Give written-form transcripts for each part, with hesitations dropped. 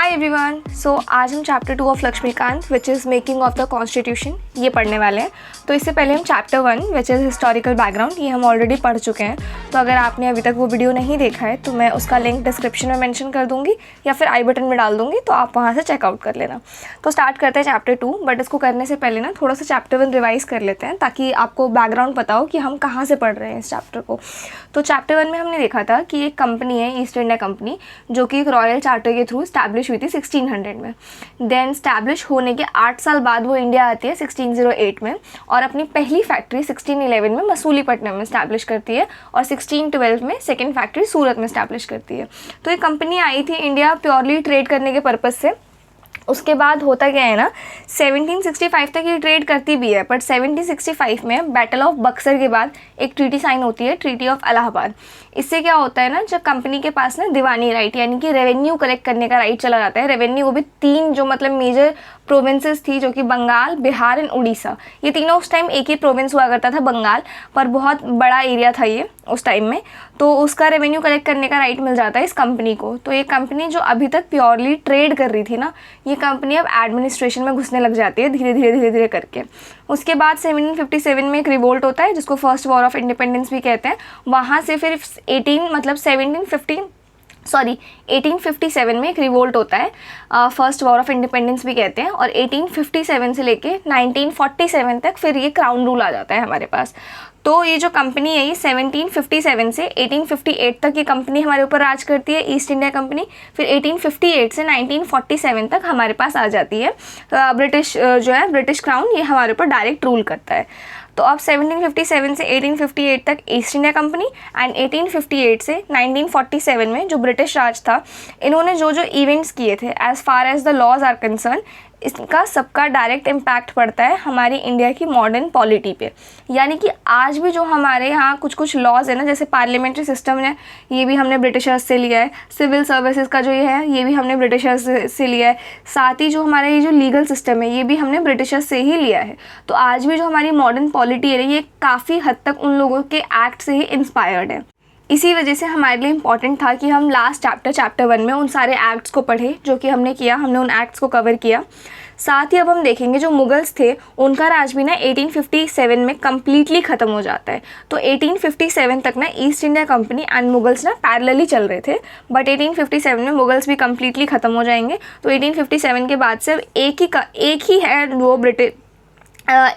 Hi everyone. So आज हम chapter 2 of Laxmikanth which is making of the constitution ये पढ़ने वाले हैं। तो इससे पहले हम chapter 1 which is historical background ये हम ऑलरेडी पढ़ चुके हैं। तो अगर आपने अभी तक वो वीडियो नहीं देखा है तो मैं उसका लिंक डिस्क्रिप्शन में मेंशन कर दूँगी या फिर आई बटन में डाल दूँगी, तो आप वहाँ से चेकआउट कर लेना। तो स्टार्ट करते हैं चैप्टर 2, बट इसको करने से पहले ना थोड़ा सा चैप्टर 1 रिवाइज़ कर लेते हैं ताकि आपको बैकग्राउंड पता हो कि हम कहाँ से पढ़ रहे हैं इस चैप्टर को। तो चैप्टर 1 में हमने देखा था कि एक कंपनी है ईस्ट इंडिया कंपनी, जो कि एक रॉयल चार्टर के थ्रू स्टैब्लिश हुई थी 1600 में। देन स्टैब्लिश होने के 8 साल बाद वो इंडिया आती है 1608 में और अपनी पहली फैक्ट्री 1611 में मसूलीपट्टनम में स्टैब्लिश करती है और 1612 में सेकेंड फैक्ट्री सूरत में स्टैब्लिश करती है। तो ये कंपनी आई थी इंडिया प्योरली ट्रेड करने के पर्पज़ से। उसके बाद होता क्या है ना, 1765 तक ये ट्रेड करती भी है, बट 1765 में बैटल ऑफ बक्सर के बाद एक ट्रीटी साइन होती है, ट्रीटी ऑफ इलाहाबाद। इससे क्या होता है ना, जब कंपनी के पास ना दीवानी राइट यानी कि रेवेन्यू कलेक्ट करने का राइट चला जाता है। रेवेन्यू वो भी 3 जो मतलब मेजर प्रोविंसेस थी, जो कि बंगाल, बिहार एंड उड़ीसा, ये तीनों उस टाइम एक ही प्रोविंस हुआ करता था बंगाल, पर बहुत बड़ा एरिया था ये उस टाइम में। तो उसका रेवेन्यू कलेक्ट करने का राइट मिल जाता है इस कंपनी को। तो ये कंपनी जो अभी तक प्योरली ट्रेड कर रही थी ना, ये कंपनी अब एडमिनिस्ट्रेशन में घुसने लग जाती है धीरे धीरे करके। उसके बाद 1757 में एक रिवोल्ट होता है जिसको फर्स्ट वॉर ऑफ इंडिपेंडेंस भी कहते हैं। वहाँ से फिर 1857 में एक रिवोल्ट होता है, फर्स्ट वॉर ऑफ इंडिपेंडेंस भी कहते हैं, और 1857 से लेके 1947 तक फिर ये क्राउन रूल आ जाता है हमारे पास। तो ये जो कंपनी है ये 1757 से 1858 तक ये कंपनी हमारे ऊपर राज करती है, ईस्ट इंडिया कंपनी। फिर 1858 से 1947 तक हमारे पास आ जाती है ब्रिटिश जो है ब्रिटिश क्राउन, ये हमारे ऊपर डायरेक्ट रूल करता है। तो अब 1757 से 1858 तक ईस्ट इंडिया कंपनी एंड 1858 से 1947 में जो ब्रिटिश राज था, इन्होंने जो जो इवेंट्स किए थे as far as the laws are concerned, इसका सबका डायरेक्ट इम्पैक्ट पड़ता है हमारी इंडिया की मॉडर्न पॉलिटी पे। यानी कि आज भी जो हमारे यहाँ कुछ कुछ लॉज है ना, जैसे पार्लियामेंट्री सिस्टम है, ये भी हमने ब्रिटिशर्स से लिया है। सिविल सर्विसेज का जो ये है, ये भी हमने ब्रिटिशर्स से लिया है। साथ ही जो हमारा ये जो लीगल सिस्टम है, ये भी हमने ब्रिटिशर्स से ही लिया है। तो आज भी जो हमारी मॉडर्न पॉलिटी है, ये काफ़ी हद तक उन लोगों के एक्ट से ही इंस्पायर्ड है। इसी वजह से हमारे लिए इम्पॉर्टेंट था कि हम लास्ट चैप्टर 1 में उन सारे एक्ट्स को पढ़े जो कि हमने किया, हमने उन एक्ट्स को कवर किया। साथ ही अब हम देखेंगे जो मुगल्स थे उनका राज भी ना 1857 में कम्प्लीटली ख़त्म हो जाता है। तो 1857 तक ना east India company and Mughals ना पैरेलली चल रहे थे, बट 1857 में मुगल्स भी कम्प्लीटली ख़त्म हो जाएंगे। तो 1857 के बाद से एक ही है वो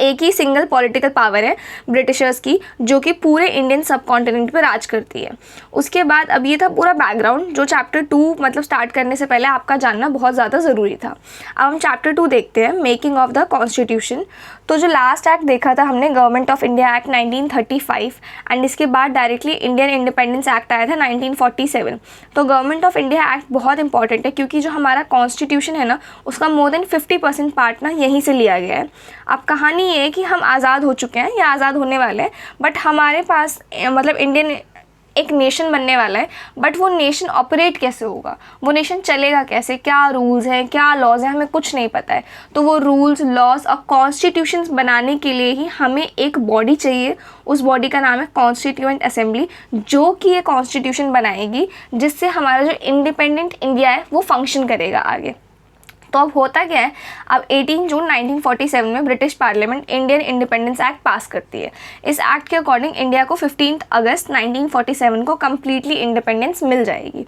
एक ही सिंगल पॉलिटिकल पावर है ब्रिटिशर्स की, जो कि पूरे इंडियन सब कॉन्टिनेंट पर राज करती है। उसके बाद अब ये था पूरा बैकग्राउंड जो चैप्टर 2 मतलब स्टार्ट करने से पहले आपका जानना बहुत ज़्यादा ज़रूरी था। अब हम चैप्टर 2 देखते हैं, मेकिंग ऑफ द कॉन्स्टिट्यूशन। तो जो लास्ट एक्ट देखा था हमने, government of India act 1935, and इसके बाद डायरेक्टली इंडियन इंडिपेंडेंस एक्ट आया था 1947। तो गवर्नमेंट ऑफ इंडिया एक्ट बहुत इंपॉर्टेंट है क्योंकि जो हमारा कॉन्स्टिट्यूशन है ना, उसका मोर देन 50% पार्ट ना यहीं से लिया गया है। अब कहानी ये है कि हम आज़ाद हो चुके हैं या आज़ाद होने वाले हैं, बट हमारे पास मतलब इंडियन एक नेशन बनने वाला है, बट वो नेशन ऑपरेट कैसे होगा, वो नेशन चलेगा कैसे, क्या रूल्स हैं, क्या लॉज हैं, हमें कुछ नहीं पता है। तो वो रूल्स, लॉज और कॉन्स्टिट्यूशंस बनाने के लिए ही हमें एक बॉडी चाहिए। उस बॉडी का नाम है कॉन्स्टिट्यूएंट असेंबली, जो कि ये कॉन्स्टिट्यूशन बनाएगी जिससे हमारा जो इंडिपेंडेंट इंडिया है वो फंक्शन करेगा आगे। तो अब होता क्या है, अब 18 जून 1947 में British parliament Indian independence act पास करती है। इस एक्ट के अकॉर्डिंग इंडिया को 15 अगस्त 1947 को कम्प्लीटली इंडिपेंडेंस मिल जाएगी।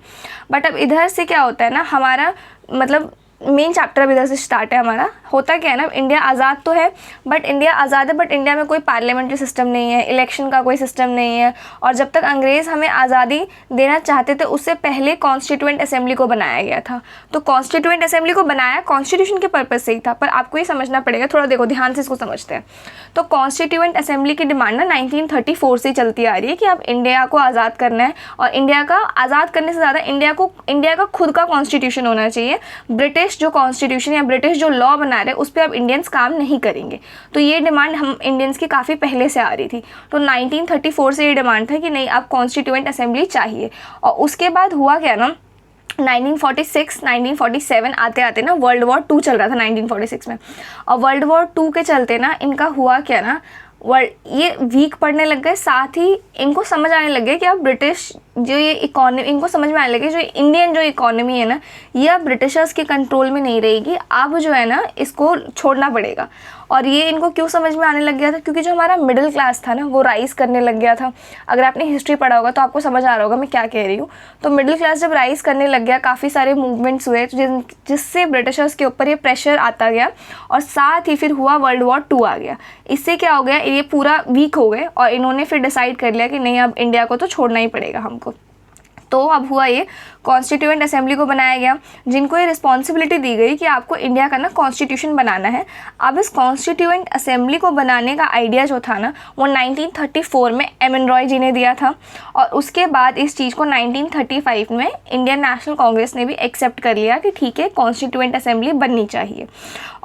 बट अब इधर से क्या होता है ना, हमारा मतलब मेन चैप्टर अब इधर से स्टार्ट है हमारा। होता क्या है ना, इंडिया आज़ाद तो है, बट इंडिया में कोई पार्लियामेंट्री सिस्टम नहीं है, इलेक्शन का कोई सिस्टम नहीं है। और जब तक अंग्रेज़ हमें आज़ादी देना चाहते थे उससे पहले कॉन्स्टिट्यूएंट असेंबली को बनाया गया था। तो कॉन्स्टिट्यूएंट असेंबली को बनाया कॉन्स्टिट्यूशन के पर्पज़ से ही था, पर आपको ये समझना पड़ेगा, थोड़ा देखो ध्यान से इसको समझते हैं। तो कॉन्स्टिट्यूएंट असेंबली की डिमांड ना 1934 से चलती आ रही है कि अब इंडिया को आज़ाद करना है, और इंडिया का आज़ाद करने से ज़्यादा इंडिया का खुद का कॉन्स्टिट्यूशन होना चाहिए। ब्रिटिश जो कॉन्स्टिट्यूशन या ब्रिटिश जो लॉ बना रहे उस पर अब इंडियंस काम नहीं करेंगे। तो ये डिमांड हम इंडियंस की काफ़ी पहले से आ रही थी। तो 1934 से ये डिमांड था कि नहीं, अब कॉन्स्टिट्यूएंट असेंबली चाहिए। और उसके बाद हुआ क्या ना, 1946 1947 आते आते ना वर्ल्ड वॉर 2 चल रहा था 1946 में। और वर्ल्ड वॉर 2 के चलते ना इनका हुआ क्या ना, ये वीक पड़ने लग गए, साथ ही इनको समझ आने लग गया कि अब ब्रिटिश जो ये इकोनॉमी, इनको समझ में आने लगे जो इंडियन जो इकोनॉमी है ना, ये अब ब्रिटिशर्स के कंट्रोल में नहीं रहेगी, अब जो है ना इसको छोड़ना पड़ेगा। और ये इनको क्यों समझ में आने लग गया था, क्योंकि जो हमारा मिडिल क्लास था ना वो राइज करने लग गया था। अगर आपने हिस्ट्री पढ़ा होगा तो आपको समझ आ रहा होगा मैं क्या कह रही हूँ। तो मिडिल क्लास जब राइज करने लग गया, काफ़ी सारे मूवमेंट्स हुए जिससे ब्रिटिशर्स के ऊपर ये प्रेशर आता गया, और साथ ही फिर हुआ वर्ल्ड वॉर 2 आ गया। इससे क्या हो गया, ये पूरा वीक हो गए और इन्होंने फिर डिसाइड कर लिया कि नहीं, अब इंडिया को तो छोड़ना ही पड़ेगा हमको। तो अब हुआ ये, कॉन्स्टिट्यूएंट असेंबली को बनाया गया, जिनको ये रिस्पॉन्सिबिलिटी दी गई कि आपको इंडिया का ना कॉन्स्टिट्यूशन बनाना है। अब इस कॉन्स्टिट्यूएंट असेंबली को बनाने का आइडिया जो था ना वो 1934 में एम.एन. रॉय जी ने दिया था, और उसके बाद इस चीज़ को 1935 में इंडियन नेशनल कांग्रेस ने भी एक्सेप्ट कर लिया कि ठीक है कॉन्स्टिट्यूएंट असेंबली बननी चाहिए।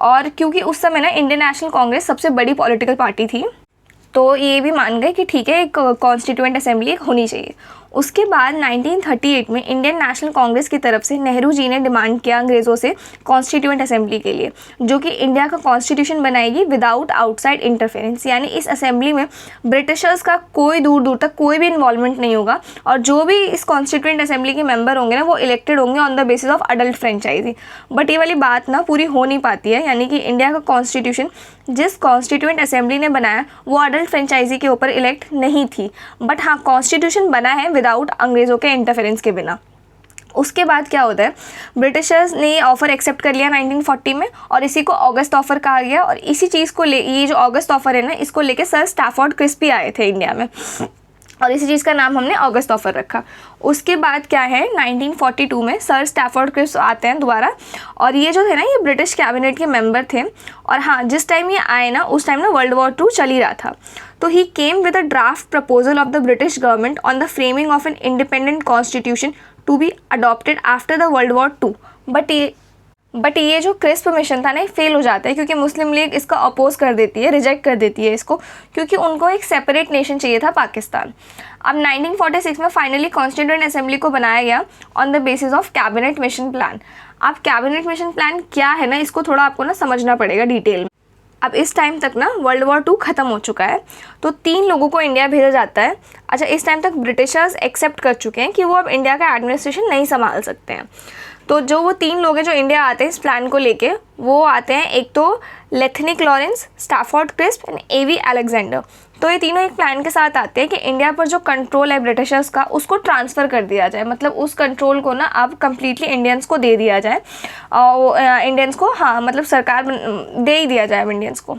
और क्योंकि उस समय ना इंडियन नेशनल कांग्रेस सबसे बड़ी पॉलिटिकल पार्टी थी, तो ये भी मान गए कि ठीक है एक कॉन्स्टिट्यूएंट असेंबली होनी चाहिए। उसके बाद 1938 में इंडियन नेशनल कांग्रेस की तरफ से नेहरू जी ने डिमांड किया अंग्रेज़ों से कॉन्स्टिट्यूएंट असेंबली के लिए, जो कि इंडिया का कॉन्स्टिट्यूशन बनाएगी विदाउट आउटसाइड इंटरफेरेंस। यानी इस असेंबली में ब्रिटिशर्स का कोई दूर दूर तक कोई भी इन्वॉल्वमेंट नहीं होगा, और जो भी इस कॉन्स्टिट्यूएंट असेंबली के मेंबर होंगे ना वो इलेक्टेड होंगे on the basis of adult franchise. But ये वाली बात ना पूरी हो नहीं पाती है, यानी कि इंडिया का कॉन्स्टिट्यूशन जिस कॉन्स्टिट्यूएंट असेंबली ने बनाया वो अडल्ट फ्रेंचाइजी के ऊपर इलेक्ट नहीं थी, बट हाँ कॉन्स्टिट्यूशन बना है विदाउट अंग्रेज़ों के इंटरफेरेंस के बिना। उसके बाद क्या होता है, ब्रिटिशर्स ने ये ऑफ़र एक्सेप्ट कर लिया 1940 में, और इसी को ऑगस्ट ऑफ़र कहा गया। और इसी चीज़ को ये जो ऑगस्ट ऑफ़र है ना, इसको लेके सर स्टैफोर्ड क्रिस्पी आए थे इंडिया में, और इसी चीज़ का नाम हमने ऑगस्ट ऑफ़र रखा। उसके बाद क्या है, 1942 में सर स्टैफोर्ड क्रिस्प आते हैं दोबारा, और ये जो थे ना ये ब्रिटिश कैबिनेट के मेंबर थे। और हाँ, जिस टाइम ये आए ना उस टाइम ना वर्ल्ड वॉर 2 चल ही रहा था। तो he came with a draft proposal of the British government on the framing of an independent constitution to be adopted after the world war 2। But ये जो क्रिस्प मिशन था ना, ये फेल हो जाता है, क्योंकि मुस्लिम लीग इसका अपोज कर देती है, रिजेक्ट कर देती है इसको, क्योंकि उनको एक सेपरेट नेशन चाहिए था पाकिस्तान। अब 1946 में फाइनली कॉन्स्टिट्यूएंट असेंबली को बनाया गया on the basis of cabinet mission plan. अब कैबिनेट मिशन प्लान क्या है ना, इसको थोड़ा आपको ना समझना पड़ेगा डिटेल में। अब इस टाइम तक ना वर्ल्ड वॉर 2 ख़त्म हो चुका है, तो 3 लोगों को इंडिया भेजा जाता है। अच्छा, इस टाइम तक ब्रिटिशर्स एक्सेप्ट कर चुके हैं कि वो अब इंडिया का एडमिनिस्ट्रेशन नहीं संभाल सकते हैं। तो जो वो 3 लोग हैं जो इंडिया आते हैं इस प्लान को लेके, वो आते हैं, एक तो लेथनिक Lawrence, Stafford Cripps and A V. Alexander. तो ये तीनों एक प्लान के साथ आते हैं कि इंडिया पर जो कंट्रोल है ब्रिटिशर्स का उसको ट्रांसफ़र कर दिया जाए, मतलब उस कंट्रोल को ना अब कम्प्लीटली इंडियंस को दे दिया जाए, और इंडियंस को, हाँ मतलब सरकार दे ही दिया जाए इंडियंस को।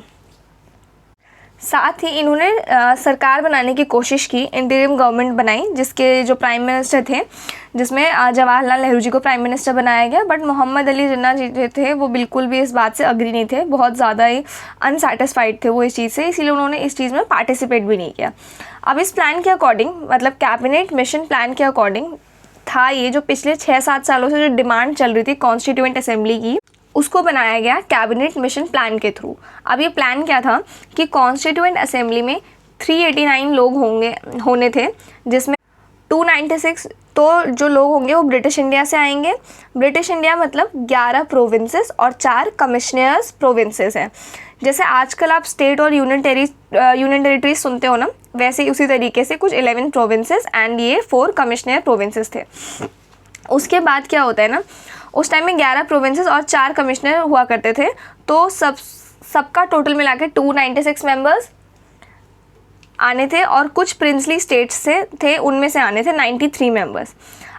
साथ ही इन्होंने सरकार बनाने की कोशिश की, इंटरिम गवर्नमेंट बनाई, जिसके जो प्राइम मिनिस्टर थे, जिसमें जवाहरलाल नेहरू जी को प्राइम मिनिस्टर बनाया गया। बट मोहम्मद अली जिन्ना जी जो थे वो बिल्कुल भी इस बात से अग्री नहीं थे, बहुत ज़्यादा ही अनसेटिस्फाइड थे वो इस चीज़ से, इसीलिए उन्होंने इस चीज़ में पार्टिसिपेट भी नहीं किया। अब इस प्लान के अकॉर्डिंग, मतलब कैबिनेट मिशन प्लान के अकॉर्डिंग था ये, जो पिछले 6-7 सालों से जो डिमांड चल रही थी कॉन्स्टिट्यूएंट असेंबली की, उसको बनाया गया कैबिनेट मिशन प्लान के थ्रू। अब ये प्लान क्या था कि कॉन्स्टिट्यूएंट असेंबली में 389 लोग होने थे, जिसमें 296 तो जो लोग होंगे वो ब्रिटिश इंडिया से आएंगे। ब्रिटिश इंडिया मतलब 11 प्रोविंसेस और 4 कमिश्नर्स प्रोविंसेस हैं। जैसे आजकल आप स्टेट और यूनियन टेरिटरीज सुनते हो ना, वैसे ही उसी तरीके से कुछ 11 प्रोविंसेस एंड ये 4 कमिश्नर प्रोविंसेस थे। उसके बाद क्या होता है ना, उस टाइम में 11 प्रोविंसेस और 4 कमिश्नर हुआ करते थे, तो सबका टोटल मिला के 296 मेंबर्स आने थे, और कुछ प्रिंसली स्टेट्स से थे, उनमें से आने थे 93 मेंबर्स।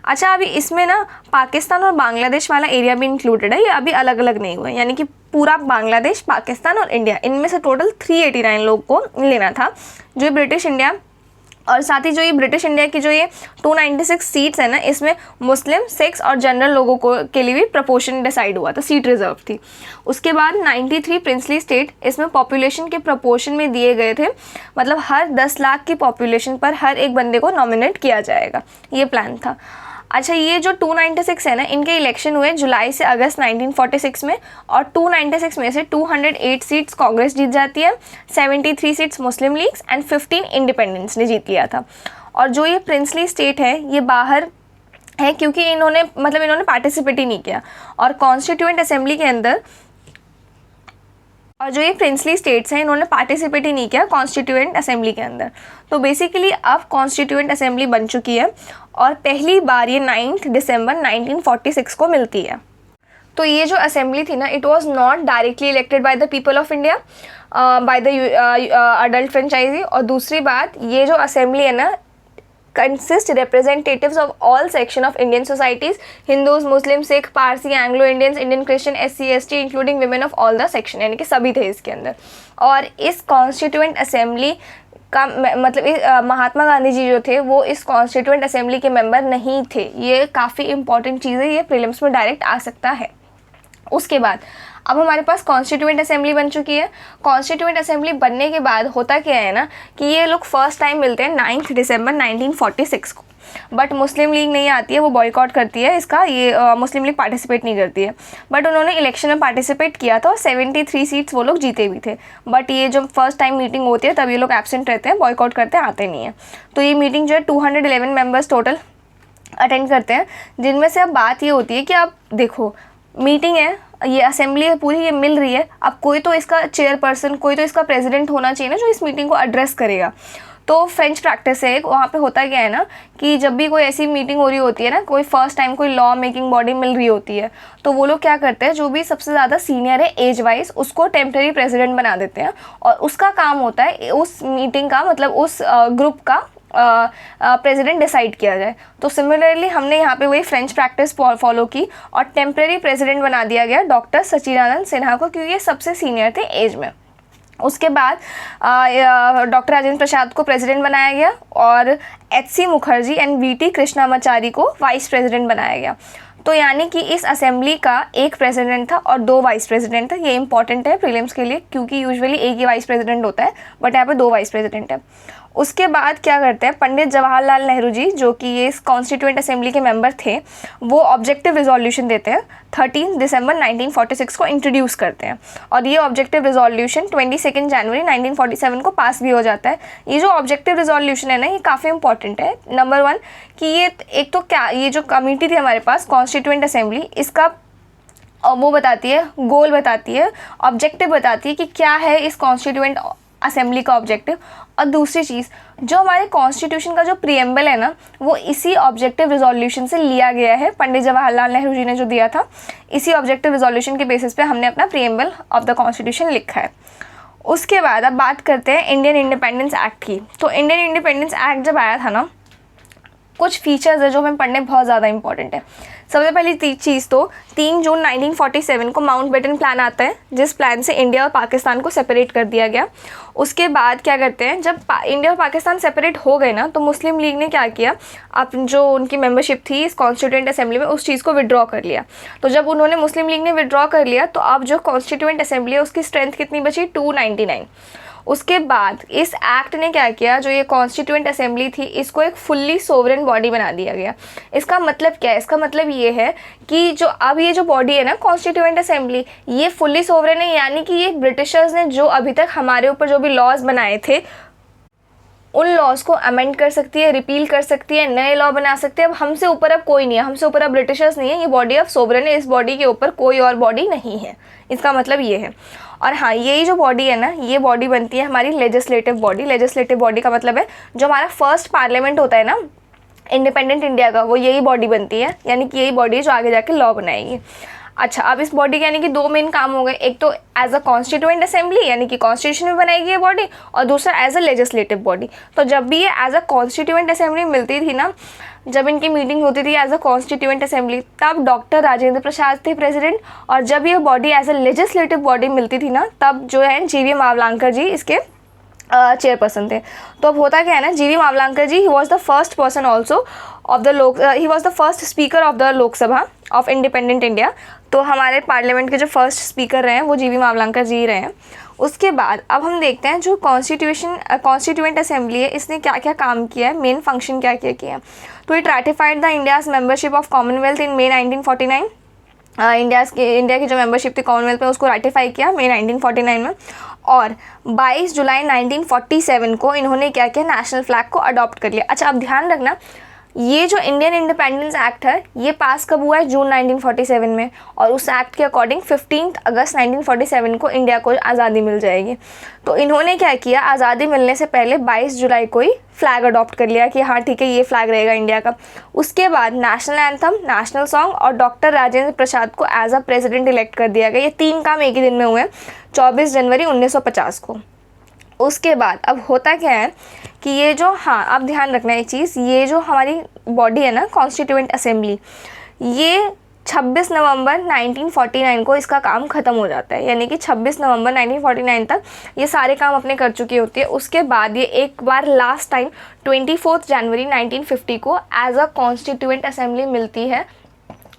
अच्छा, अभी इसमें ना पाकिस्तान और बांग्लादेश वाला एरिया भी इंक्लूडेड है, ये अभी अलग अलग नहीं हुआ, यानी कि पूरा बांग्लादेश, पाकिस्तान और इंडिया, इनमें से टोटल 389 लोग को लेना था, जो ब्रिटिश इंडिया। और साथ ही जो ये ब्रिटिश इंडिया की जो ये 296 सीट्स है ना, इसमें मुस्लिम, सिख्स और जनरल लोगों को के लिए भी प्रपोर्शन डिसाइड हुआ था, सीट रिजर्व थी। उसके बाद 93 प्रिंसली स्टेट इसमें पॉपुलेशन के प्रपोर्शन में दिए गए थे, मतलब हर 10 लाख की पॉपुलेशन पर हर एक बंदे को नॉमिनेट किया जाएगा, ये प्लान था। अच्छा, ये जो 296 है ना, इनके इलेक्शन हुए जुलाई से अगस्त 1946 में, और 296 में से 208 सीट्स कांग्रेस जीत जाती है, 73 seats Muslim leagues and 15 independence ने जीत लिया था। और जो ये प्रिंसली स्टेट है ये बाहर है, क्योंकि इन्होंने पार्टिसिपेट ही नहीं किया। और कॉन्स्टिट्यूएंट असेंबली के अंदर और जो ये प्रिंसली स्टेट्स हैं इन्होंने पार्टिसिपेट ही नहीं किया कॉन्स्टिट्यूएंट असेंबली के अंदर। तो बेसिकली अब कॉन्स्टिट्यूएंट असेंबली बन चुकी है और पहली बार ये 9 दिसंबर 1946 को मिलती है। तो ये जो असेंबली थी ना, it was not directly elected by the people of India, by the adult franchise. और दूसरी बात, ये जो असेंबली है ना consist representatives of all section of Indian societies, Hindus, Muslims, Sikh, Parsi, Anglo Indians, Indian Christian, SC, ST, including women of all the section, यानी कि सभी थे इसके अंदर। और इस कॉन्स्टिट्यूएंट असेंबली का मतलब महात्मा गांधी जी जो थे वो इस कॉन्स्टिट्यूएंट असेंबली के मेंबर नहीं थे। ये काफ़ी इंपॉर्टेंट चीज़ है, ये प्रीलिम्स में डायरेक्ट आ सकता है। उसके बाद अब हमारे पास कॉन्स्टिट्यूएंट असेंबली बन चुकी है। कॉन्स्टिट्यूएंट असेंबली बनने के बाद होता क्या है ना कि ये लोग फर्स्ट टाइम मिलते हैं 9 दिसंबर 1946 को, बट मुस्लिम लीग नहीं आती है, वो बॉयकॉट करती है इसका, ये मुस्लिम लीग पार्टिसिपेट नहीं करती है। बट उन्होंने इलेक्शन में पार्टिसिपेट किया था और 73 सीट्स वो लोग जीते भी थे। बट ये जो फर्स्ट टाइम मीटिंग होती है तब ये लोग एब्सेंट रहते हैं, बॉयकॉट करते हैं, आते नहीं हैं। तो ये मीटिंग जो है 211 मेम्बर्स टोटल अटेंड करते हैं, जिनमें से अब बात ये होती है कि आप देखो मीटिंग है, ये असेंबली है पूरी, ये मिल रही है, अब कोई तो इसका चेयरपर्सन, कोई तो इसका प्रेसिडेंट होना चाहिए ना जो इस मीटिंग को एड्रेस करेगा। तो फ्रेंच प्रैक्टिस है एक, वहाँ पे होता क्या है ना कि जब भी कोई ऐसी मीटिंग हो रही होती है ना, कोई फर्स्ट टाइम कोई लॉ मेकिंग बॉडी मिल रही होती है, तो वो लोग क्या करते हैं, जो भी सबसे ज़्यादा सीनियर है एज वाइज उसको टेम्प्रेरी प्रेसिडेंट बना देते हैं और उसका काम होता है उस मीटिंग का मतलब उस ग्रुप का प्रेसिडेंट डिसाइड किया जाए। तो सिमिलरली हमने यहाँ पे वही फ्रेंच प्रैक्टिस फॉलो की और टेम्प्रेरी प्रेसिडेंट बना दिया गया डॉक्टर सचिदानंद सिन्हा को, क्योंकि ये सबसे सीनियर थे एज में। उसके बाद डॉक्टर राजेंद्र प्रसाद को प्रेसिडेंट बनाया गया और HC Mukherjee and VT Krishnamachari को वाइस प्रेसिडेंट बनाया गया। तो यानी कि इस असेंबली का एक प्रेसिडेंट था और 2 वाइस प्रेसिडेंट थे। ये इंपॉर्टेंट है प्रीलिम्स के लिए क्योंकि यूजुअली एक ही वाइस प्रेसिडेंट होता है, बट यहाँ पे 2 वाइस प्रेसिडेंट है। उसके बाद क्या करते हैं, पंडित जवाहरलाल नेहरू जी जो कि ये इस कॉन्स्टिट्यूएंट असेंबली के मेंबर थे, वो ऑब्जेक्टिव रिजोल्यूशन देते हैं, 13 दिसंबर 1946 को इंट्रोड्यूस करते हैं और ये ऑब्जेक्टिव रिजोल्यूशन 22 जनवरी 1947 को पास भी हो जाता है। ये जो ऑब्जेक्टिव रिजोल्यूशन है ना, ये काफ़ी इंपॉर्टेंट है। नंबर 1 कि ये एक तो क्या, ये जो कमेटी थी हमारे पास कॉन्स्टिट्यूएंट असेंबली, इसका वो बताती है, गोल बताती है, ऑब्जेक्टिव बताती है कि क्या है इस कॉन्स्टिट्यूएंट असेंबली का ऑब्जेक्टिव। और दूसरी चीज़, जो हमारे कॉन्स्टिट्यूशन का जो प्रीएम्बल है ना, वो इसी ऑब्जेक्टिव रिजोल्यूशन से लिया गया है। पंडित जवाहरलाल नेहरू जी ने जो दिया था, इसी ऑब्जेक्टिव रिजोल्यूशन के बेसिस पे हमने अपना प्रीएम्बल ऑफ द कॉन्स्टिट्यूशन लिखा है। उसके बाद अब बात करते हैं इंडियन इंडिपेंडेंस एक्ट की। तो इंडियन इंडिपेंडेंस एक्ट जब आया था ना, कुछ फीचर्स है जो हमें पढ़ने बहुत ज़्यादा इंपॉर्टेंट है। सबसे पहली चीज़ तो 3 जून 1947 को माउंटबेटन प्लान आता है, जिस प्लान से इंडिया और पाकिस्तान को सेपरेट कर दिया गया। उसके बाद क्या करते हैं, जब इंडिया और पाकिस्तान सेपरेट हो गए ना, तो मुस्लिम लीग ने क्या किया, अपनी जो उनकी मेंबरशिप थी इस कॉन्स्टिट्यूएंट असेंबली में, उस चीज़ को विड्रॉ कर लिया। तो जब उन्होंने मुस्लिम लीग ने विड्रॉ कर लिया, तो अब जो कॉन्स्टिट्यूएंट असेंबली है उसकी स्ट्रेंथ कितनी बची, 299। उसके बाद इस एक्ट ने क्या किया, जो ये कॉन्स्टिट्यूएंट असेंबली थी इसको एक फुल्ली सोवरेन बॉडी बना दिया गया। इसका मतलब क्या है, इसका मतलब ये है कि जो अब ये जो बॉडी है ना कॉन्स्टिट्यूएंट असेंबली, ये फुल्ली सोवरेन है, यानी कि ये ब्रिटिशर्स ने जो अभी तक हमारे ऊपर जो भी लॉज बनाए थे उन लॉज को अमेंड कर सकती है, रिपील कर सकती है, नए लॉ बना सकते हैं। अब हमसे ऊपर अब कोई नहीं है, हमसे ऊपर अब ब्रिटिशर्स नहीं है, ये बॉडी अब सोवरेन है, इस बॉडी के ऊपर कोई और बॉडी नहीं है। इसका मतलब ये है। और हाँ, यही जो बॉडी है ना, ये बॉडी बनती है हमारी लेजिस्लेटिव बॉडी। लेजिस्लेटिव बॉडी का मतलब है जो हमारा फर्स्ट पार्लियामेंट होता है ना इंडिपेंडेंट इंडिया का, वो यही बॉडी बनती है, यानी कि यही बॉडी है जो आगे जाके लॉ बनाएगी। अच्छा, अब इस बॉडी के यानी कि 2 मेन काम हो गए, एक तो एज अ कॉन्स्टिट्यूएंट असेंबली यानी कि कॉन्स्टिट्यूशन में बनाएगी ये बॉडी, और दूसरा एज अ लेजिस्लेटिव बॉडी। तो जब भी ये एज अ कॉन्स्टिट्यूएंट असेंबली मिलती थी ना, जब इनकी मीटिंग होती थी एज अ कॉन्स्टिट्यूएंट असेंबली, तब डॉक्टर राजेंद्र प्रसाद थे प्रेसिडेंट, और जब ये body as a legislative body मिलती थी ना, तब जो है GV मावलांकर जी इसके चेयरपर्सन थे। तो अब होता क्या है ना, GV Mavalankar ji, he was the first person also of the he was the first speaker of the Lok Sabha of independent India. तो हमारे पार्लियामेंट के जो फर्स्ट स्पीकर रहे हैं वो GV मावलांकर जी रहे हैं। उसके बाद अब हम देखते हैं जो कॉन्स्टिट्यूएंट असेंबली है, इसने क्या क्या काम किया है, मेन फंक्शन क्या क्या किया है। तो it ratified the India's membership of Commonwealth in May 1949। India की जो मेंबरशिप थी कॉमनवेल्थ में, उसको रैटिफाई किया मई 1949 में। और 22 जुलाई 1947 को इन्होंने क्या किया, नेशनल फ्लैग को अडॉप्ट कर लिया। अच्छा, अब ध्यान रखना, ये जो इंडियन इंडिपेंडेंस एक्ट है ये पास कब हुआ है? जून 1947 में, और उस एक्ट के अकॉर्डिंग 15 अगस्त 1947 को इंडिया को आज़ादी मिल जाएगी। तो इन्होंने क्या किया, आज़ादी मिलने से पहले 22 जुलाई को ही फ्लैग अडॉप्ट कर लिया कि हाँ ठीक है ये फ्लैग रहेगा इंडिया का। उसके बाद नेशनल एंथम, नेशनल सॉन्ग और डॉक्टर राजेंद्र प्रसाद को एज अ प्रेसिडेंट इलेक्ट कर दिया गया। ये 3 काम एक ही दिन में हुए, 24 जनवरी 1950 को। उसके बाद अब होता क्या है कि ये जो, हाँ अब ध्यान रखना एक चीज़, ये जो हमारी बॉडी है ना कॉन्स्टिट्यूएंट असेंबली, ये 26 नवंबर 1949 को इसका काम ख़त्म हो जाता है। यानी कि 26 नवंबर 1949 तक ये सारे काम अपने कर चुकी होती है। उसके बाद ये एक बार लास्ट टाइम 24 जनवरी 1950 को एज अ कॉन्स्टिट्यूएंट असेंबली मिलती है,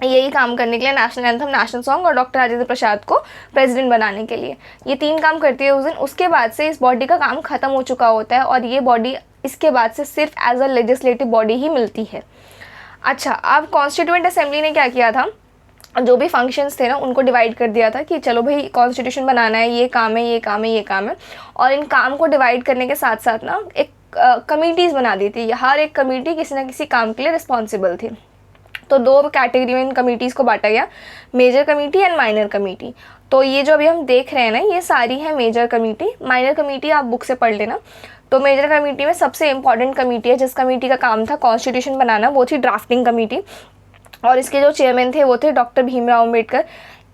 यही काम करने के लिए, नेशनल एंथम, नेशनल सॉन्ग और डॉक्टर राजेंद्र प्रसाद को प्रेसिडेंट बनाने के लिए। ये 3 काम करती है उस दिन। उसके बाद से इस बॉडी का काम ख़त्म हो चुका होता है और ये बॉडी इसके बाद से सिर्फ एज अ लेजिस्लेटिव बॉडी ही मिलती है। अच्छा, अब कॉन्स्टिट्यूएंट असेंबली ने क्या किया था, जो भी फंक्शंस थे ना उनको डिवाइड कर दिया था कि चलो भाई कॉन्स्टिट्यूशन बनाना है, ये काम है, ये काम है, ये काम है। और इन काम को डिवाइड करने के साथ साथ ना एक कमिटीज़ बना दी थी। हर एक कमेटी किसी न किसी काम के लिए रिस्पॉन्सिबल थी। तो 2 कैटेगरी में इन कमिटीज़ को बांटा गया, major committee and minor committee. तो ये जो अभी हम देख रहे हैं ना ये सारी है मेजर कमेटी। माइनर कमेटी आप बुक से पढ़ लेना। तो मेजर कमेटी में सबसे इंपॉर्टेंट कमेटी है जिस कमेटी का काम था कॉन्स्टिट्यूशन बनाना, वो थी ड्राफ्टिंग कमेटी, और इसके जो चेयरमैन थे वो थे डॉक्टर भीमराव अम्बेडकर।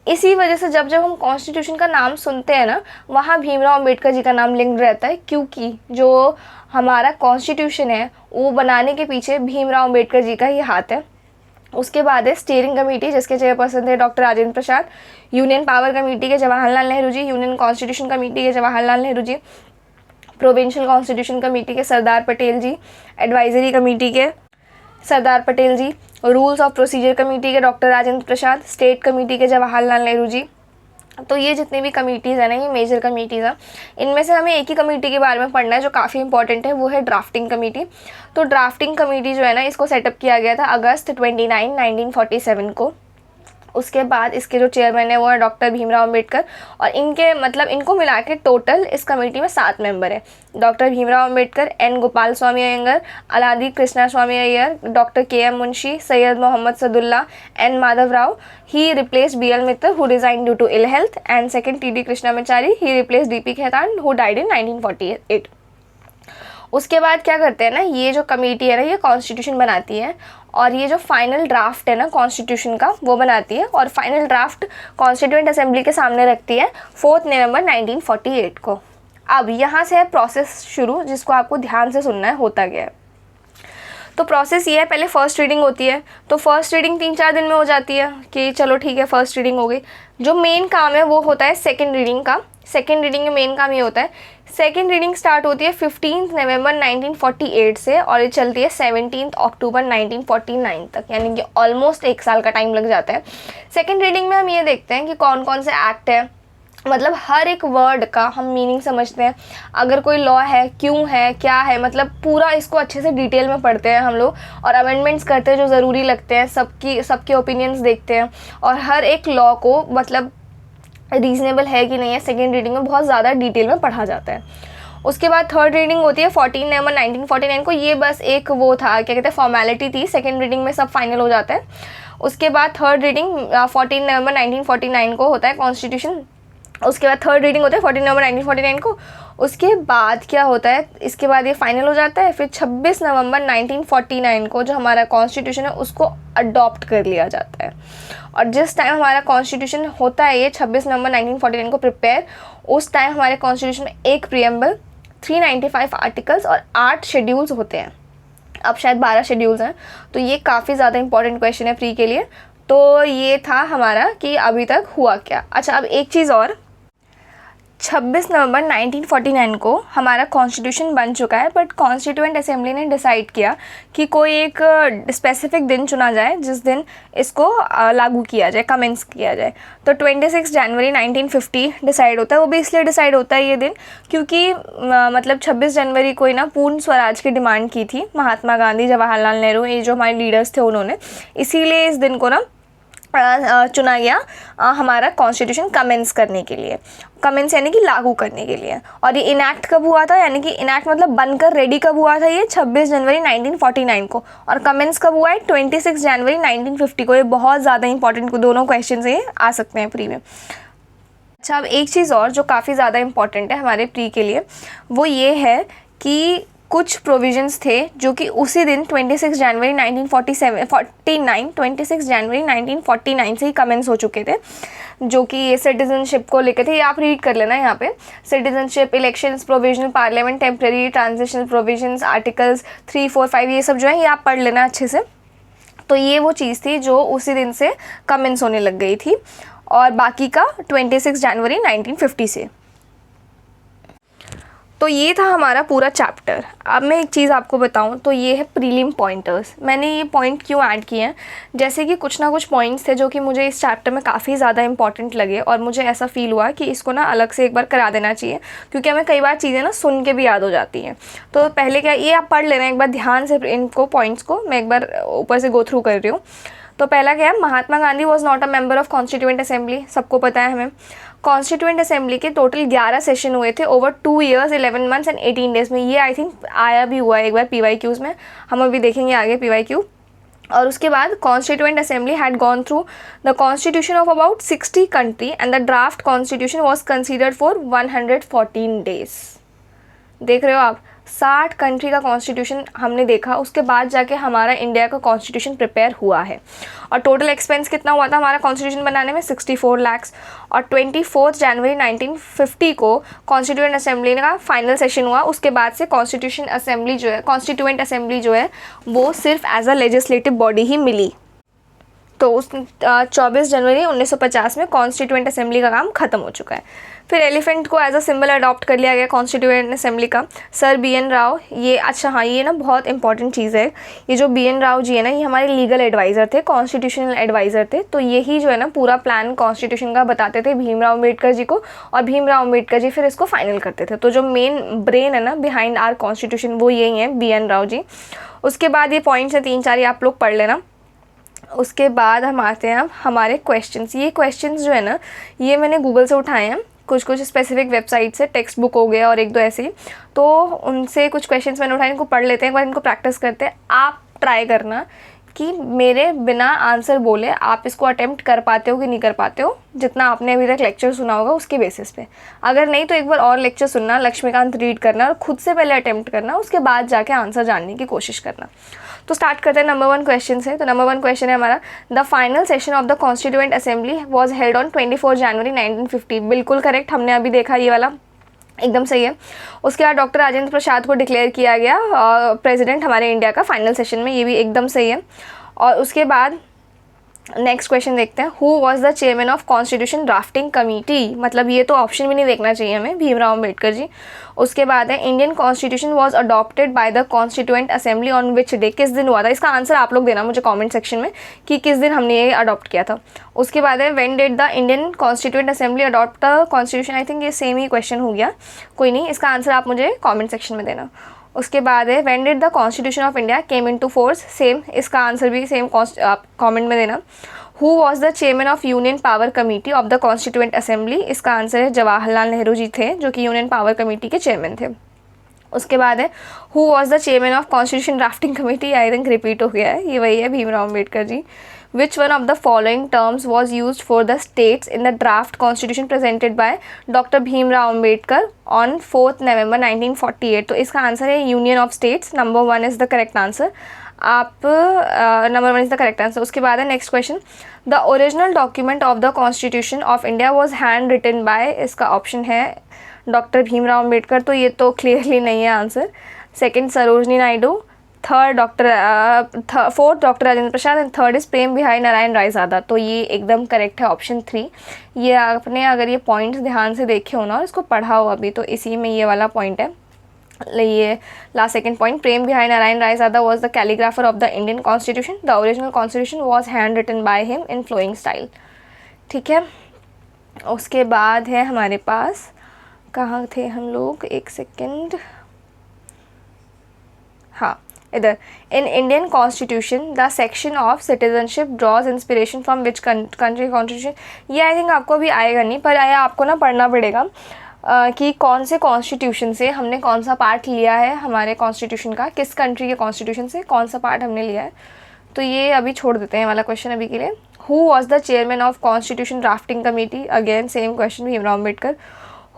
इसी वजह से जब जब हम कॉन्स्टिट्यूशन का नाम सुनते हैं ना वहाँ भीमराव अम्बेडकर जी का नाम लिंक्ड रहता है, क्योंकि जो हमारा कॉन्स्टिट्यूशन है वो बनाने के पीछे भीमराव अम्बेडकर जी का ही हाथ है। उसके बाद है स्टीयरिंग कमेटी जिसके चेयरपर्सन थे डॉक्टर राजेंद्र प्रसाद, यूनियन पावर कमेटी के Jawaharlal Nehru ji, union constitution committee के Jawaharlal Nehru ji, provincial constitution committee के सरदार पटेल जी, एडवाइजरी कमेटी के सरदार पटेल जी, रूल्स ऑफ प्रोसीजर कमेटी के डॉक्टर राजेंद्र प्रसाद, स्टेट कमेटी के जवाहरलाल नेहरू जी। तो ये जितनी भी कमेटीज़ है ना ये मेजर कमेटीज़ हैं। इनमें से हमें एक ही कमेटी के बारे में पढ़ना है जो काफ़ी इंपॉर्टेंट है, वो है ड्राफ्टिंग कमेटी। तो ड्राफ्टिंग कमेटी जो है ना इसको सेटअप किया गया था अगस्त 29, 1947 को। उसके बाद इसके जो चेयरमैन है वो है डॉक्टर भीमराव अम्बेडकर, और इनके मतलब इनको मिला के टोटल इस कमेटी में 7 मेंबर है। Doctor Bhimrao Ambedkar, N Gopalaswami Ayyangar, Alladi Krishnaswamy Ayyar, doctor के.एम. Munshi, Syed Mohammad Saadulla, N Madhava Rau, he replaced B.L. Mittal who resigned due to ill health, and second T.D. Krishnamachari, he replaced D.P. Khaitan who died in 1948। उसके बाद क्या करते हैं ना, ये जो कमेटी है ना ये कॉन्स्टिट्यूशन बनाती है, और ये जो फाइनल ड्राफ्ट है ना कॉन्स्टिट्यूशन का वो बनाती है, और फाइनल ड्राफ्ट कॉन्स्टिट्यूएंट असेंबली के सामने रखती है 4 नवंबर 1948 को। अब यहाँ से है प्रोसेस शुरू, जिसको आपको ध्यान से सुनना है होता क्या है। तो प्रोसेस ये है, पहले फ़र्स्ट रीडिंग होती है। तो फर्स्ट रीडिंग 3-4 दिन में हो जाती है कि चलो ठीक है फर्स्ट रीडिंग हो गई। जो मेन काम है वो होता है सेकेंड रीडिंग का। सेकेंड रीडिंग में मेन काम ये होता है, सेकेंड रीडिंग स्टार्ट होती है 15 नवंबर 1948 से और ये चलती है 17 अक्टूबर 1949 तक, यानी कि ऑलमोस्ट 1 साल का टाइम लग जाता है। सेकेंड रीडिंग में हम ये देखते हैं कि कौन कौन से एक्ट है, मतलब हर एक वर्ड का हम मीनिंग समझते हैं। अगर कोई लॉ है, क्यों है, क्या है, मतलब पूरा इसको अच्छे से डिटेल में पढ़ते हैं हम लोग, और अमेंडमेंट्स करते हैं जो ज़रूरी लगते हैं, सबके ओपिनियंस देखते हैं, और हर एक लॉ को मतलब रीज़नेबल है कि नहीं है सेकेंड रीडिंग में बहुत ज़्यादा डिटेल में पढ़ा जाता है। उसके बाद थर्ड रीडिंग होती है 14 नवंबर 1949 को। ये बस एक वो था, क्या कहते हैं, फॉर्मेलिटी थी। सेकेंड रीडिंग में सब फाइनल हो जाता है। उसके बाद थर्ड रीडिंग 14 नवंबर 1949 को होता है कॉन्स्टिट्यूशन। उसके बाद थर्ड रीडिंग होता है 14 नवंबर 1949 को। उसके बाद क्या होता है, इसके बाद ये फाइनल हो जाता है। फिर 26 नवंबर 1949 को जो हमारा कॉन्स्टिट्यूशन है उसको अडॉप्ट कर लिया जाता है। और जिस टाइम हमारा कॉन्स्टिट्यूशन होता है ये 26 नवंबर 1949 को प्रिपेयर, उस टाइम हमारे कॉन्स्टिट्यूशन में एक प्रीएम्बल, 395 आर्टिकल्स और 8 शेड्यूल्स होते हैं। अब शायद 12 शेड्यूल्स हैं, तो ये काफ़ी ज़्यादा इंपॉर्टेंट क्वेश्चन है प्री के लिए। तो ये था हमारा कि अभी तक हुआ क्या। अच्छा, अब एक चीज़ और, 26 नवंबर 1949 को हमारा कॉन्स्टिट्यूशन बन चुका है, बट कॉन्स्टिट्यूएंट असेंबली ने डिसाइड किया कि कोई एक स्पेसिफिक दिन चुना जाए जिस दिन इसको लागू किया जाए, कमेंस किया जाए। तो 26 जनवरी 1950 डिसाइड होता है। वो भी इसलिए डिसाइड होता है ये दिन क्योंकि मतलब 26 जनवरी को ही ना पूर्ण स्वराज की डिमांड की थी महात्मा गांधी, जवाहरलाल नेहरू, ये जो हमारे लीडर्स थे उन्होंने, इसीलिए इस दिन को ना चुना गया हमारा कॉन्स्टिट्यूशन कमेंस करने के लिए। कमेंस यानी कि लागू करने के लिए। और ये इनैक्ट कब हुआ था, यानी कि इनैक्ट मतलब बनकर रेडी कब हुआ था, ये 26 जनवरी 1949 को। और कमेंस कब हुआ है, 26 जनवरी 1950 को। ये बहुत ज़्यादा इंपॉर्टेंट दोनों क्वेश्चन ये आ सकते हैं प्री में। अच्छा, अब एक चीज़ और जो काफ़ी ज़्यादा इंपॉर्टेंट है हमारे प्री के लिए, वो ये है कि कुछ प्रोविजंस थे जो कि उसी दिन 26 जनवरी 1949 से ही कमेंस हो चुके थे, जो कि ये सिटीजनशिप को लेकर थे। ये आप रीड कर लेना यहाँ पे, citizenship, elections, provisional parliament, temporary transitional provisions, articles 3, 4, 5 ये सब जो है ये आप पढ़ लेना अच्छे से। तो ये वो चीज़ थी जो उसी दिन से कमेंस होने लग गई थी, और बाकी का 26 जनवरी 1950 से। तो ये था हमारा पूरा चैप्टर। अब मैं एक चीज़ आपको बताऊं तो ये है प्रीलिम पॉइंटर्स। मैंने ये पॉइंट क्यों ऐड किए हैं, जैसे कि कुछ ना कुछ पॉइंट्स थे जो कि मुझे इस चैप्टर में काफ़ी ज़्यादा इंपॉर्टेंट लगे, और मुझे ऐसा फील हुआ कि इसको ना अलग से एक बार करा देना चाहिए, क्योंकि हमें कई बार चीज़ें ना सुन के भी याद हो जाती हैं। तो पहले क्या, ये आप पढ़ लेना एक बार ध्यान से इनको पॉइंट्स को, मैं एक बार ऊपर से गो थ्रू कर रही हूँ। तो पहला क्या है, Mahatma Gandhi was not a member of constituent assembly, सबको पता है हमें। कॉन्स्टिट्यूएंट असेंबली के टोटल 11 सेशन हुए थे over 2 years 11 months and 18 days में। ये आई थिंक आया भी हुआ है एक बार PYQs में, हम अभी देखेंगे आगे PYQ। और उसके बाद constituent assembly had gone through the constitution of about 60 country and the draft constitution was considered for 114 days। देख रहे हो आप, 60 कंट्री का कॉन्स्टिट्यूशन हमने देखा, उसके बाद जाके हमारा इंडिया का कॉन्स्टिट्यूशन प्रिपेयर हुआ है। और टोटल एक्सपेंस कितना हुआ था हमारा कॉन्स्टिट्यूशन बनाने में, 64 lakhs। और 24 जनवरी 1950 को कॉन्स्टिट्यूएंट असेंबली का फाइनल सेशन हुआ। उसके बाद से कॉन्स्टिट्यूएंट असेंबली जो है वो सिर्फ एज अ लेजिस्लेटिव बॉडी ही मिली। तो उस 24 जनवरी 1950 में कॉन्स्टिट्यूएंट असेंबली का काम ख़त्म हो चुका है। फिर एलिफेंट को एज अ सिंबल अडॉप्ट कर लिया गया कॉन्स्टिट्यूएंट असेंबली का। सर BN राव, ये अच्छा हाँ, ये ना बहुत इंपॉर्टेंट चीज़ है। ये जो BN राव जी है ना, ये हमारे लीगल एडवाइज़र थे, कॉन्स्टिट्यूशनल एडवाइज़र थे। तो यही जो है ना पूरा प्लान कॉन्स्टिट्यूशन का बताते थे भीमराव अम्बेडकर जी को, और भीमराव अम्बेडकर जी फिर इसको फाइनल करते थे। तो जो मेन ब्रेन है ना बिहाइंड आर कॉन्स्टिट्यूशन, वो यही है, BN राव जी। उसके बाद ये पॉइंट्स हैं 3-4, ये आप लोग पढ़ लेना। उसके बाद हम आते हैं अब हमारे क्वेश्चंस। ये क्वेश्चंस जो है ना, ये मैंने गूगल से उठाए हैं, कुछ स्पेसिफिक वेबसाइट से, टेक्स्ट बुक हो गया और एक दो ऐसे ही। तो उनसे कुछ क्वेश्चंस मैंने उठाए, इनको पढ़ लेते हैं एक बार, इनको प्रैक्टिस करते हैं। आप ट्राई करना कि मेरे बिना आंसर बोले आप इसको अटेम्प्ट कर पाते हो कि नहीं कर पाते हो, जितना आपने अभी तक लेक्चर सुना होगा उसके बेसिस पे। अगर नहीं तो एक बार और लेक्चर सुनना, लक्ष्मीकांत रीड करना और खुद से पहले अटेम्प्ट करना, उसके बाद जाके आंसर जानने की कोशिश करना। तो स्टार्ट करते हैं नंबर 1 क्वेश्चन से। तो नंबर 1 क्वेश्चन है हमारा, the final session of the constituent assembly was held on 24 जनवरी 1950। बिल्कुल करेक्ट, हमने अभी देखा, ये वाला एकदम सही है। उसके बाद डॉक्टर राजेंद्र प्रसाद को डिक्लेयर किया गया प्रेसिडेंट हमारे इंडिया का फाइनल सेशन में, ये भी एकदम सही है। और उसके बाद नेक्स्ट क्वेश्चन देखते हैं, who was the chairman of constitution drafting committee. मतलब ये तो ऑप्शन भी नहीं देखना चाहिए हमें, भीमराव अम्बेडकर जी। उसके बाद है, Indian constitution was adopted by the constituent assembly on which day. किस दिन हुआ था, इसका आंसर आप लोग देना मुझे कमेंट सेक्शन में कि किस दिन हमने ये अडॉप्ट किया था। उसके बाद है, when did the Indian constituent assembly adopt the constitution. I think ये सेम ही क्वेश्चन हो गया, कोई नहीं, इसका आंसर आप मुझे कॉमेंट सेक्शन में देना। उसके बाद है, when did the constitution of India came into force. Same, इसका आंसर भी सेम आप कमेंट में देना। Who was the chairman of union power committee of the constituent assembly. इसका आंसर है जवाहरलाल नेहरू जी थे, जो कि यूनियन पावर कमेटी के चेयरमैन थे। उसके बाद है, who was the chairman of constitution drafting committee. I think repeat हो गया है, ये वही है, Bhimrao Ambedkar ji. Which one of the following terms was used for the states in the draft constitution presented by Dr. Bhimrao Ambedkar on 4th November 1948। तो इसका answer है union of states. Number 1 is the correct answer. आप number 1 is the correct answer. उसके बाद है next question, the original document of the constitution of India was hand written by. इसका option है doctor Bhimrao Ambedkar, तो ये तो क्लियरली नहीं है answer. Second Sarojini Naidu, third fourth doctor Rajendra Prasad and third is Prem Behari Narain Raizada. तो ये एकदम करेक्ट है ऑप्शन 3। ये आपने अगर ये पॉइंट्स ध्यान से देखे हो ना और इसको पढ़ा हो अभी, तो इसी में ये वाला पॉइंट है। ये last second point, Prem Behari Narain Raizada was the calligrapher of the Indian constitution. The original constitution was hand written by him in flowing style. ठीक है, उसके बाद है हमारे पास, कहाँ थे हम लोग, एक सेकेंड, हाँ, इधर in Indian constitution the section of citizenship draws inspiration from which country constitution. ये आई थिंक आपको भी आएगा नहीं, पर आया आपको ना पढ़ना पड़ेगा कि कौन से कॉन्स्टिट्यूशन से हमने कौन सा पार्ट लिया है, हमारे कॉन्स्टिट्यूशन का किस कंट्री के कॉन्स्टिट्यूशन से कौन सा पार्ट हमने लिया है. तो ये अभी छोड़ देते हैं वाला क्वेश्चन अभी के लिए. Who was the chairman of constitution drafting committee. Again same question, Bhimrao Ambedkar.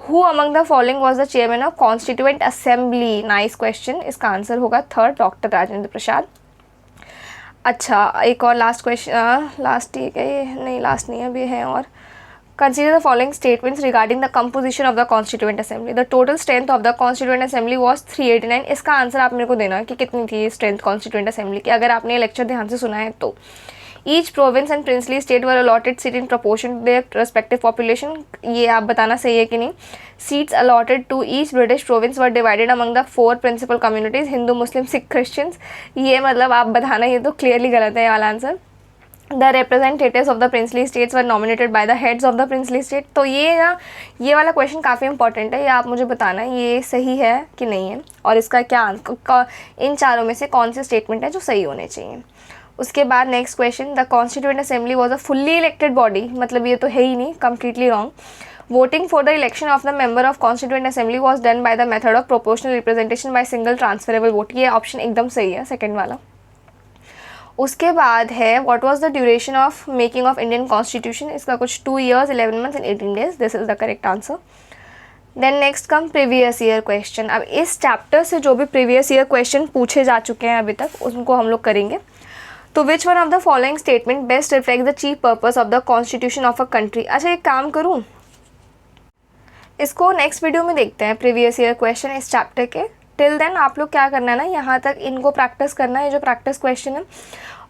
Who among the following was the chairman of constituent assembly. Nice question. इसका आंसर होगा थर्ड, डॉक्टर राजेंद्र प्रसाद. अच्छा, एक और लास्ट क्वेश्चन, लास्ट ठीक है ये, नहीं लास्ट नहीं है, अभी है और. Consider the following statements regarding the composition of the Constituent Assembly. The total strength of the Constituent Assembly was 389. इसका आंसर आप मेरे को देना है कि कितनी थी स्ट्रेंथ Constituent Assembly की, अगर आपने ये लेक्चर ध्यान से सुना है तो. Each province and princely state were allotted seat in proportion to their respective population. ये आप बताना सही है कि नहीं. Seats allotted to each British province were divided among the 4 principal communities: Hindu, Muslim, Sikh, Christians. ये मतलब आप बताना, ये तो क्लियरली गलत है ये वाला answer. The representatives of the princely states were nominated by the heads of the princely state. तो ये ना, ये वाला क्वेश्चन काफ़ी इंपॉर्टेंट है, ये आप मुझे बताना है ये सही है कि नहीं है, और इसका क्या आंसर, इन चारों में से कौन से स्टेटमेंट है जो सही होने चाहिए. उसके बाद next question, the constituent assembly was a fully elected body. मतलब ये तो है ही नहीं, completely wrong. Voting for the election of the member of constituent assembly was done by the method of proportional representation by single transferable vote. ये option एकदम सही है, second वाला. उसके बाद है what was the duration of making of Indian constitution. इसका कुछ 2 years 11 months and 18 days. This is the correct answer. Then next come previous year question. अब इस चैप्टर से जो भी प्रीवियस ईयर क्वेश्चन पूछे जा चुके हैं अभी तक, उनको हम लोग करेंगे. तो which one of the following statement best reflect the chief purpose of the constitution of a country. अच्छा, एक काम करूँ, इसको नेक्स्ट वीडियो में देखते हैं प्रीवियस ईयर क्वेश्चन इस चैप्टर के. टिल देन आप लोग क्या करना है ना, यहाँ तक इनको प्रैक्टिस करना है, जो प्रैक्टिस क्वेश्चन है,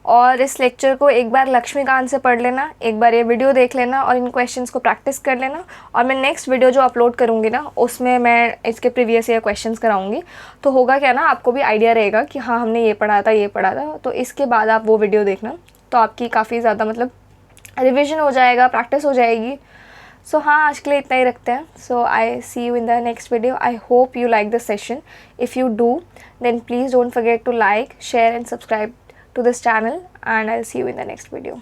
और इस लेक्चर को एक बार लक्ष्मीकांत से पढ़ लेना, एक बार ये वीडियो देख लेना और इन क्वेश्चंस को प्रैक्टिस कर लेना. और मैं नेक्स्ट वीडियो जो अपलोड करूँगी ना, उसमें मैं इसके प्रीवियस ईयर क्वेश्चंस कराऊंगी. तो होगा क्या ना, आपको भी आइडिया रहेगा कि हाँ हमने ये पढ़ा था, ये पढ़ा था. तो इसके बाद आप वो वीडियो देखना, तो आपकी काफ़ी ज़्यादा मतलब रिविजन हो जाएगा, प्रैक्टिस हो जाएगी. सो हाँ, आज के लिए इतना ही रखते हैं. So I see you in the next video. I hope you like this session. If you do, then please don't forget to like, share and subscribe to this channel, and I'll see you in the next video.